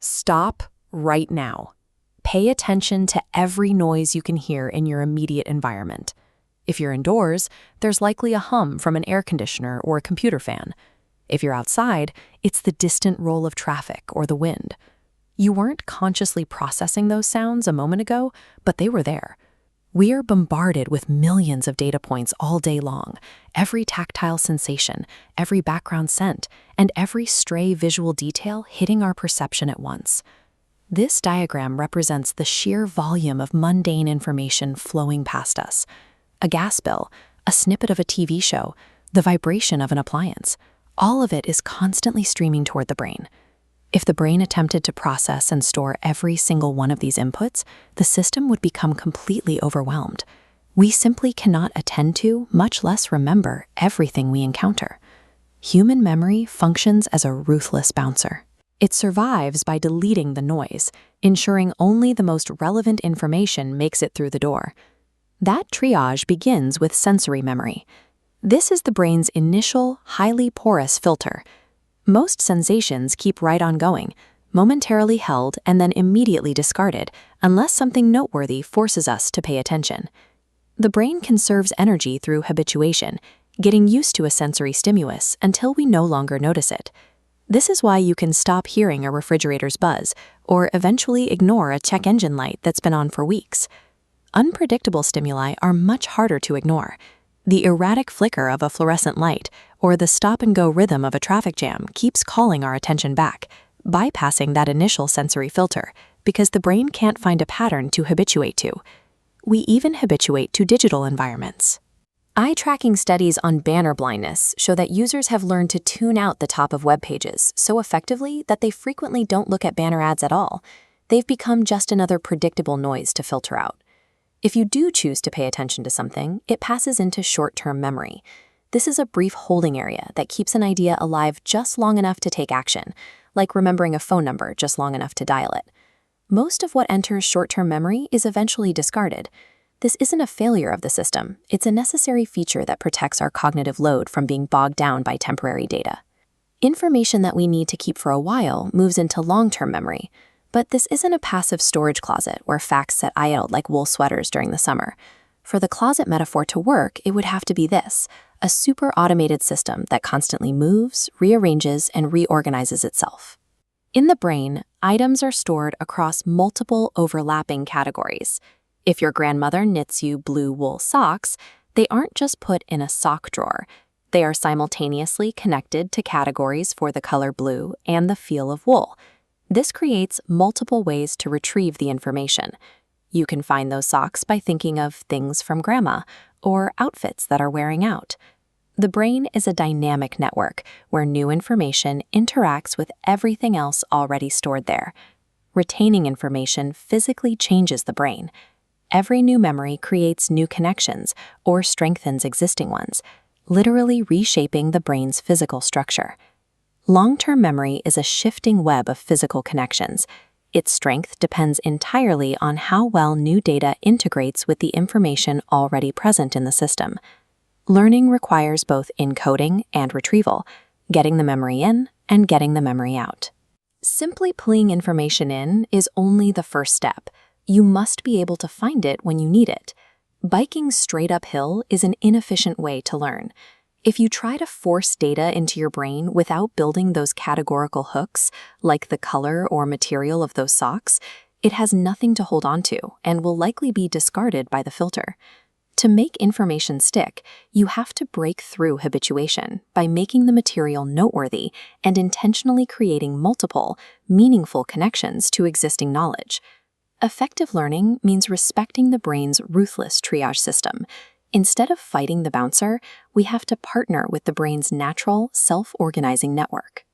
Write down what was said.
Stop right now. Pay attention to every noise you can hear in your immediate environment. If you're indoors, there's likely a hum from an air conditioner or a computer fan. If you're outside, it's the distant roll of traffic or the wind. You weren't consciously processing those sounds a moment ago, but they were there. We are bombarded with millions of data points all day long, every tactile sensation, every background scent, and every stray visual detail hitting our perception at once. This diagram represents the sheer volume of mundane information flowing past us. A gas bill, a snippet of a TV show, the vibration of an appliance. All of it is constantly streaming toward the brain. If the brain attempted to process and store every single one of these inputs, the system would become completely overwhelmed. We simply cannot attend to, much less remember, everything we encounter. Human memory functions as a ruthless bouncer. It survives by deleting the noise, ensuring only the most relevant information makes it through the door. That triage begins with sensory memory. This is the brain's initial, highly porous filter. Most sensations keep right on going, momentarily held and then immediately discarded, unless something noteworthy forces us to pay attention. The brain conserves energy through habituation, getting used to a sensory stimulus until we no longer notice it. This is why you can stop hearing a refrigerator's buzz, or eventually ignore a check engine light that's been on for weeks. Unpredictable stimuli are much harder to ignore. The erratic flicker of a fluorescent light or the stop-and-go rhythm of a traffic jam keeps calling our attention back, bypassing that initial sensory filter, because the brain can't find a pattern to habituate to. We even habituate to digital environments. Eye-tracking studies on banner blindness show that users have learned to tune out the top of web pages so effectively that they frequently don't look at banner ads at all. They've become just another predictable noise to filter out. If you do choose to pay attention to something, it passes into short-term memory. This is a brief holding area that keeps an idea alive just long enough to take action, like remembering a phone number just long enough to dial it. Most of what enters short-term memory is eventually discarded. This isn't a failure of the system. It's a necessary feature that protects our cognitive load from being bogged down by temporary data. Information that we need to keep for a while moves into long-term memory. But this isn't a passive storage closet where facts sit idle like wool sweaters during the summer. For the closet metaphor to work, it would have to be this: a super automated system that constantly moves, rearranges, and reorganizes itself. In the brain, items are stored across multiple overlapping categories. If your grandmother knits you blue wool socks, they aren't just put in a sock drawer. They are simultaneously connected to categories for the color blue and the feel of wool. This creates multiple ways to retrieve the information. You can find those socks by thinking of things from grandma or outfits that are wearing out. The brain is a dynamic network where new information interacts with everything else already stored there. Retaining information physically changes the brain. Every new memory creates new connections or strengthens existing ones, literally reshaping the brain's physical structure. Long-term memory is a shifting web of physical connections. Its strength depends entirely on how well new data integrates with the information already present in the system. Learning requires both encoding and retrieval, getting the memory in and getting the memory out. Simply pulling information in is only the first step. You must be able to find it when you need it. Biking straight uphill is an inefficient way to learn. If you try to force data into your brain without building those categorical hooks, like the color or material of those socks, it has nothing to hold on to and will likely be discarded by the filter. To make information stick, you have to break through habituation by making the material noteworthy and intentionally creating multiple, meaningful connections to existing knowledge. Effective learning means respecting the brain's ruthless triage system. Instead of fighting the bouncer, we have to partner with the brain's natural, self-organizing network.